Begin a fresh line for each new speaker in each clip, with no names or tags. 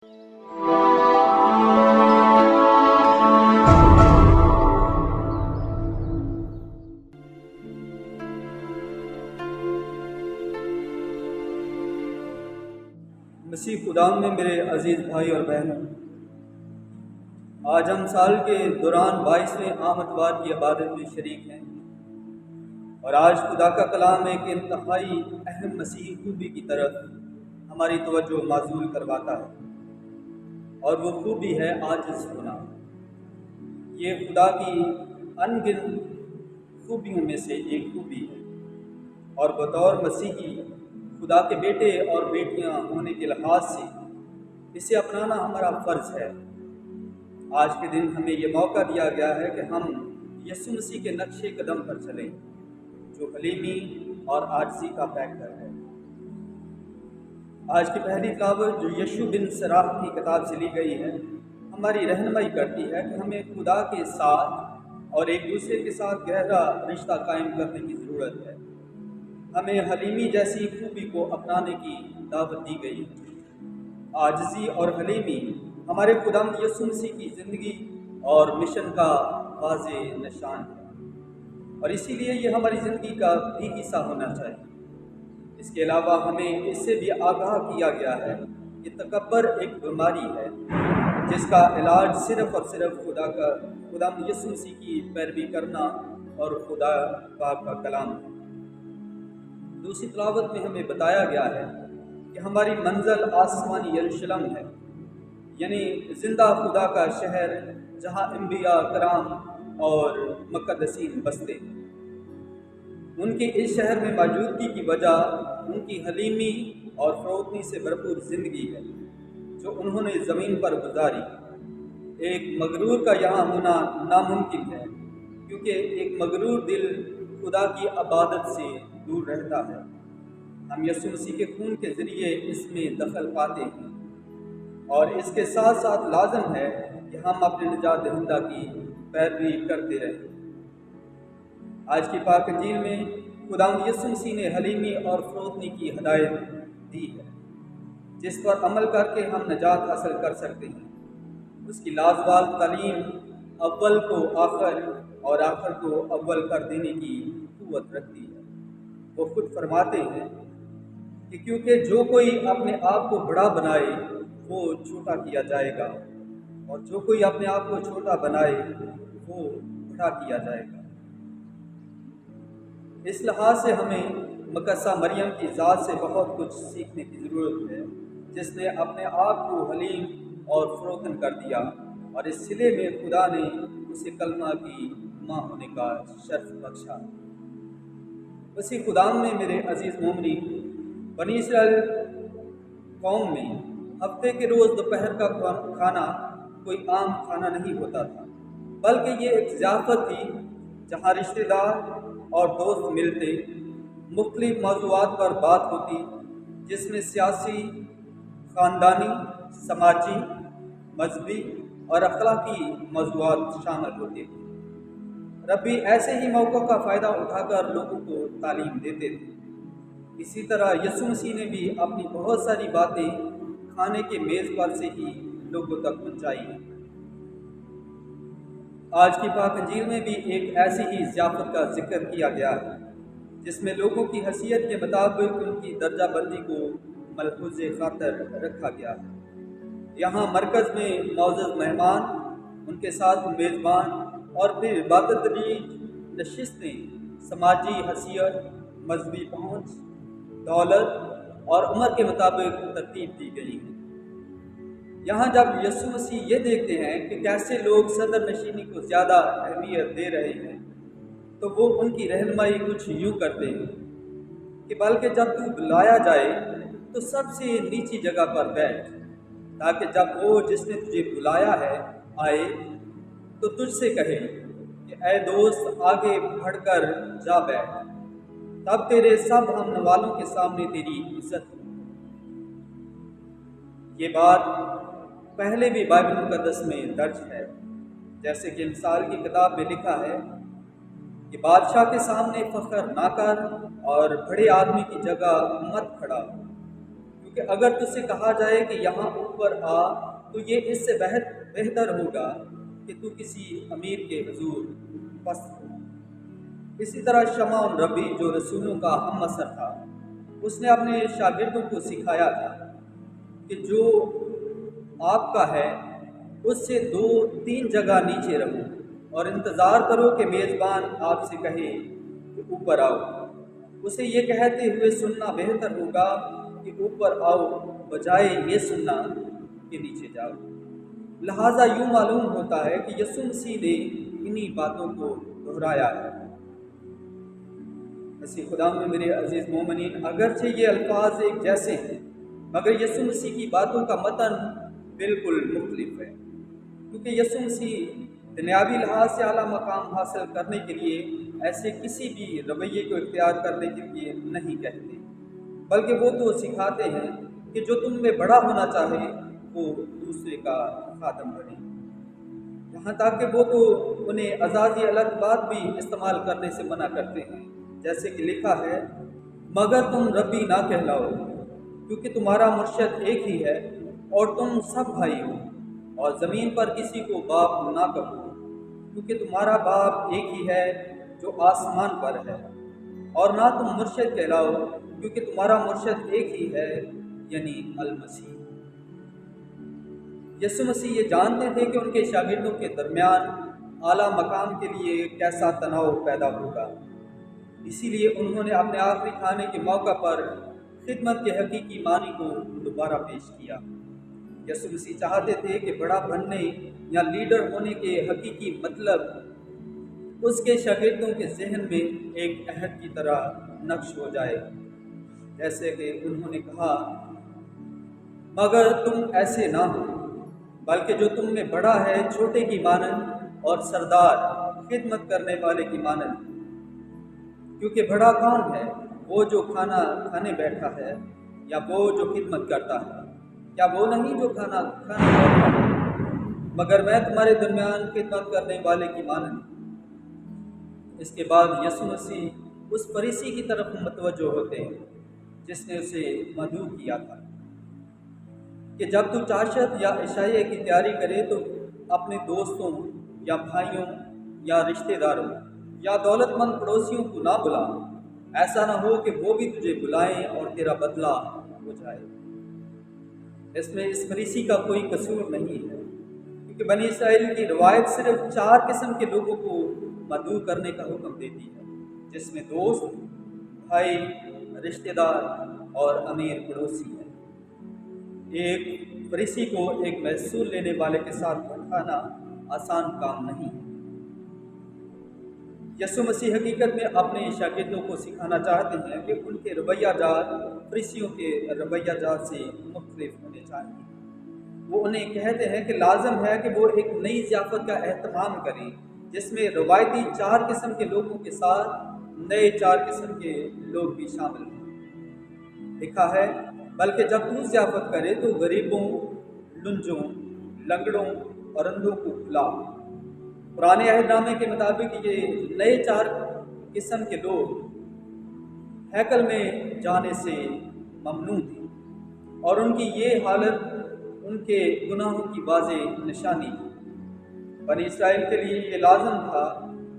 مسیح خداوند میں میرے عزیز بھائی اور بہنوں، آج ہم سال کے دوران 22ویں آمد وار کی عبادت میں شریک ہیں، اور آج خدا کا کلام ایک انتہائی اہم مسیحی خوبی کی طرف ہماری توجہ معزول کرواتا ہے، اور وہ خوبی ہے عاجز ہونا۔ یہ خدا کی ان گنت خوبیوں میں سے ایک خوبی ہے، اور بطور مسیحی خدا کے بیٹے اور بیٹیاں ہونے کے لحاظ سے اسے اپنانا ہمارا فرض ہے۔ آج کے دن ہمیں یہ موقع دیا گیا ہے کہ ہم یسوع مسیح کے نقش قدم پر چلیں، جو حلیمی اور عاجزی کا پیکر ہے۔ آج کی پہلی تلاوت جو یشوع بن سراح کی کتاب سے لی گئی ہے، ہماری رہنمائی کرتی ہے کہ ہمیں خدا کے ساتھ اور ایک دوسرے کے ساتھ گہرا رشتہ قائم کرنے کی ضرورت ہے۔ ہمیں حلیمی جیسی خوبی کو اپنانے کی دعوت دی گئی ہے۔ عاجزی اور حلیمی ہمارے خداوند یسوع مسیح کی زندگی اور مشن کا واضح نشان ہے، اور اسی لیے یہ ہماری زندگی کا بھی حصہ ہونا چاہیے۔ اس کے علاوہ ہمیں اس سے بھی آگاہ کیا گیا ہے کہ تکبر ایک بیماری ہے جس کا علاج صرف اور صرف خداوند یسوع مسیح کی پیروی کرنا اور خدا پاک کا کلام ہے۔ دوسری تلاوت میں ہمیں بتایا گیا ہے کہ ہماری منزل آسمانی یروشلم ہے، یعنی زندہ خدا کا شہر جہاں انبیاء کرام اور مقدسین بستے ہیں۔ ان کی اس شہر میں موجودگی کی وجہ ان کی حلیمی اور فروتنی سے بھرپور زندگی ہے جو انہوں نے زمین پر گزاری۔ ایک مغرور کا یہاں ہونا ناممکن ہے، کیونکہ ایک مغرور دل خدا کی عبادت سے دور رہتا ہے۔ ہم یسوع مسیح کے خون کے ذریعے اس میں دخل پاتے ہیں، اور اس کے ساتھ ساتھ لازم ہے کہ ہم اپنے نجات دہندہ کی پیروی کرتے رہیں۔ آج کی پاک انجیل میں خداوند یسوع مسیح نے حلیمی اور فروتنی کی ہدایت دی ہے، جس پر عمل کر کے ہم نجات حاصل کر سکتے ہیں۔ اس کی لازوال تعلیم اول کو آخر اور آخر کو اول کر دینے کی قوت رکھتی ہے۔ وہ خود فرماتے ہیں کہ کیونکہ جو کوئی اپنے آپ کو بڑا بنائے وہ چھوٹا کیا جائے گا، اور جو کوئی اپنے آپ کو چھوٹا بنائے وہ بڑا کیا جائے گا۔ اس لحاظ سے ہمیں مقدسہ مریم کی ذات سے بہت کچھ سیکھنے کی ضرورت ہے، جس نے اپنے آپ کو حلیم اور فروتن کر دیا، اور اس صلے میں خدا نے اسے کلمہ کی ماں ہونے کا شرف بخشا۔ اسی خداوند میں میرے عزیز مومنی، بنی اسرائیل قوم میں ہفتے کے روز دوپہر کا کھانا کوئی عام کھانا نہیں ہوتا تھا، بلکہ یہ ایک ضیافت تھی جہاں رشتہ دار اور دوست ملتے، مختلف موضوعات پر بات ہوتی، جس میں سیاسی، خاندانی، سماجی، مذہبی اور اخلاقی موضوعات شامل ہوتے تھے۔ ربی ایسے ہی موقع کا فائدہ اٹھا کر لوگوں کو تعلیم دیتے تھے۔ اسی طرح یسوع مسیح نے بھی اپنی بہت ساری باتیں کھانے کے میز پر سے ہی لوگوں تک پہنچائی ہیں۔ آج کی پاک انجیل میں بھی ایک ایسی ہی ضیافت کا ذکر کیا گیا ہے، جس میں لوگوں کی حیثیت کے مطابق ان کی درجہ بندی کو ملحوظ خاطر رکھا گیا ہے۔ یہاں مرکز میں معزز مہمان، ان کے ساتھ میزبان، اور پھر باتدریج نشستیں سماجی حیثیت، مذہبی پہنچ، دولت اور عمر کے مطابق ترتیب دی گئی ہے۔ یہاں جب یسوع مسیح یہ دیکھتے ہیں کہ کیسے لوگ صدر نشینی کو زیادہ اہمیت دے رہے ہیں، تو وہ ان کی رہنمائی کچھ یوں کرتے ہیں کہ بلکہ جب تو بلایا جائے تو سب سے نیچی جگہ پر بیٹھ، تاکہ جب وہ جس نے تجھے بلایا ہے آئے تو تجھ سے کہے کہ اے دوست آگے بڑھ کر جا بیٹھ، تب تیرے سب ہم نوالوں کے سامنے تیری عزت ہو۔ یہ بات پہلے بھی بائبل مقدس میں درج ہے، جیسے کہ مثال کی کتاب میں لکھا ہے کہ بادشاہ کے سامنے فخر نہ کر اور بڑے آدمی کی جگہ مت کھڑا ہو، کیونکہ اگر تجھ سے کہا جائے کہ یہاں اوپر آ تو یہ اس سے بہتر ہوگا کہ تو کسی امیر کے حضور پست ہو۔ اسی طرح شمعون ربی جو رسولوں کا ہم عصر تھا، اس نے اپنے شاگردوں کو سکھایا تھا کہ جو آپ کا ہے اس سے 2-3 جگہ نیچے رہو اور انتظار کرو کہ میزبان آپ سے کہے کہ اوپر آؤ۔ اسے یہ کہتے ہوئے سننا بہتر ہوگا کہ اوپر آؤ بجائے یہ سننا کہ نیچے جاؤ۔ لہٰذا یوں معلوم ہوتا ہے کہ یسوع مسیح نے انہی باتوں کو دہرایا ہے۔ مسیح خدا میں میرے عزیز مومنین، اگرچہ یہ الفاظ ایک جیسے ہیں مگر یسوع مسیح کی باتوں کا متن بالکل مختلف ہے، کیونکہ یسوع مسیح دنیاوی لحاظ سے اعلیٰ مقام حاصل کرنے کے لیے ایسے کسی بھی رویے کو اختیار کرنے کے لیے نہیں کہتے، بلکہ وہ تو سکھاتے ہیں کہ جو تم میں بڑا ہونا چاہے وہ دوسرے کا خادم بنے۔ یہاں تک کہ وہ تو انہیں اعزازی الفاظ بھی استعمال کرنے سے منع کرتے ہیں، جیسے کہ لکھا ہے، مگر تم ربی نہ کہلاؤ کیونکہ تمہارا مرشد ایک ہی ہے اور تم سب بھائی ہو، اور زمین پر کسی کو باپ نہ کہو کیونکہ تمہارا باپ ایک ہی ہے جو آسمان پر ہے، اور نہ تم مرشد کہلاؤ کیونکہ تمہارا مرشد ایک ہی ہے یعنی المسیح۔ یسوع مسیح یہ جانتے تھے کہ ان کے شاگردوں کے درمیان اعلیٰ مقام کے لیے کیسا تناؤ پیدا ہوگا، اسی لیے انہوں نے اپنے آخری کھانے کے موقع پر خدمت کے حقیقی معنی کو دوبارہ پیش کیا۔ یسوع مسیح چاہتے تھے کہ بڑا بننے یا لیڈر ہونے کے حقیقی مطلب اس کے شاگردوں کے ذہن میں ایک عہد کی طرح نقش ہو جائے، جیسے کہ انہوں نے کہا، مگر تم ایسے نہ ہو بلکہ جو تم میں بڑا ہے چھوٹے کی مانند اور سردار خدمت کرنے والے کی مانند، کیونکہ بڑا کون ہے، وہ جو کھانا کھانے بیٹھا ہے یا وہ جو خدمت کرتا ہے؟ کیا وہ نہیں جو کھانا کھانے بیٹھا ہے؟ مگر میں تمہارے درمیان خدمت کرنے والے کی مانند۔ اس کے بعد یسوع مسیح اس فریسی کی طرف متوجہ ہوتے ہیں جس نے اسے مدعو کیا تھا کہ جب تو چاشت یا عشائیے کی تیاری کرے تو اپنے دوستوں یا بھائیوں یا رشتہ داروں یا دولت مند پڑوسیوں کو نہ بلا، ایسا نہ ہو کہ وہ بھی تجھے بلائیں اور تیرا بدلہ ہو جائے۔ اس میں اس فریسی کا کوئی قصور نہیں ہے، کیونکہ بنی اسرائیل کی روایت صرف 4 قسم کے لوگوں کو مدعو کرنے کا حکم دیتی ہے، جس میں دوست، بھائی، رشتہ دار اور امیر پڑوسی ہیں۔ ایک فریسی کو ایک محصول لینے والے کے ساتھ بیٹھانا آسان کام نہیں ہے۔ یسوع مسیح حقیقت میں اپنے شاگردوں کو سکھانا چاہتے ہیں کہ ان کے رویہ جات فریسیوں کے رویہ جات سے مختلف ہونے چاہیے۔ وہ انہیں کہتے ہیں کہ لازم ہے کہ وہ ایک نئی ضیافت کا اہتمام کریں جس میں روایتی 4 قسم کے لوگوں کے ساتھ نئے 4 قسم کے لوگ بھی شامل ہیں۔ لکھا ہے، بلکہ جب تو ضیافت کرے تو غریبوں، لنجوں، لنگڑوں اور اندھوں کو کھلا۔ پرانے عہد نامے کے مطابق یہ نئے 4 قسم کے لوگ ہیکل میں جانے سے ممنوع تھے، اور ان کی یہ حالت ان کے گناہوں کی واضح نشانی تھی۔ بنی اسرائیل کے لیے یہ لازم تھا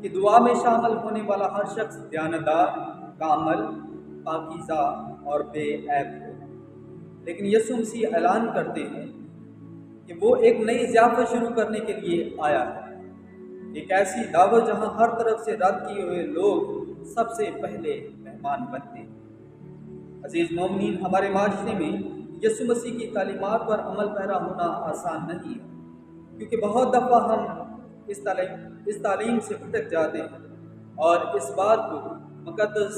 کہ دعا میں شامل ہونے والا ہر شخص دیانتدار، کامل، پاکیزہ اور بے عیب ہو، لیکن یسوع مسیح اعلان کرتے ہیں کہ وہ ایک نئی ضیافت شروع کرنے کے لیے آیا ہے، ایک ایسی دعوت جہاں ہر طرف سے رد کیے ہوئے لوگ سب سے پہلے مہمان بنتے ہیں۔ عزیز مومنین، ہمارے معاشرے میں یسوع مسیح کی تعلیمات پر عمل پیرا ہونا آسان نہیں ہے، کیونکہ بہت دفعہ ہم اس تعلیم سے بھٹک جاتے ہیں اور اس بات کو مقدس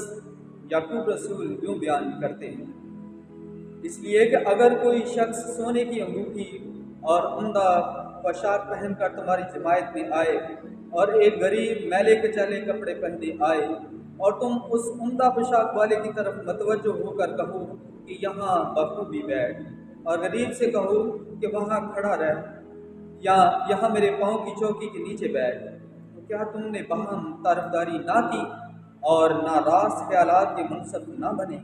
یعقوب رسول یوں بیان کرتے ہیں، اس لیے کہ اگر کوئی شخص سونے کی انگوٹھی اور عمدہ پوشاک پہن کر تمہاری جماعت میں آئے اور ایک غریب میلے کچیلے کپڑے پہنے آئے اور تم اس عمدہ پوشاک والے کی طرف متوجہ ہو کر کہو کہ یہاں بخوبی بیٹھ، اور غریب سے کہو کہ وہاں کھڑا رہ یا یہاں میرے پاؤں کی چوکی کے نیچے بیٹھ، تو کیا تم نے باہم طرفداری نہ کی اور نہ راست خیالات کے منصف نہ بنے؟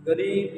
غریب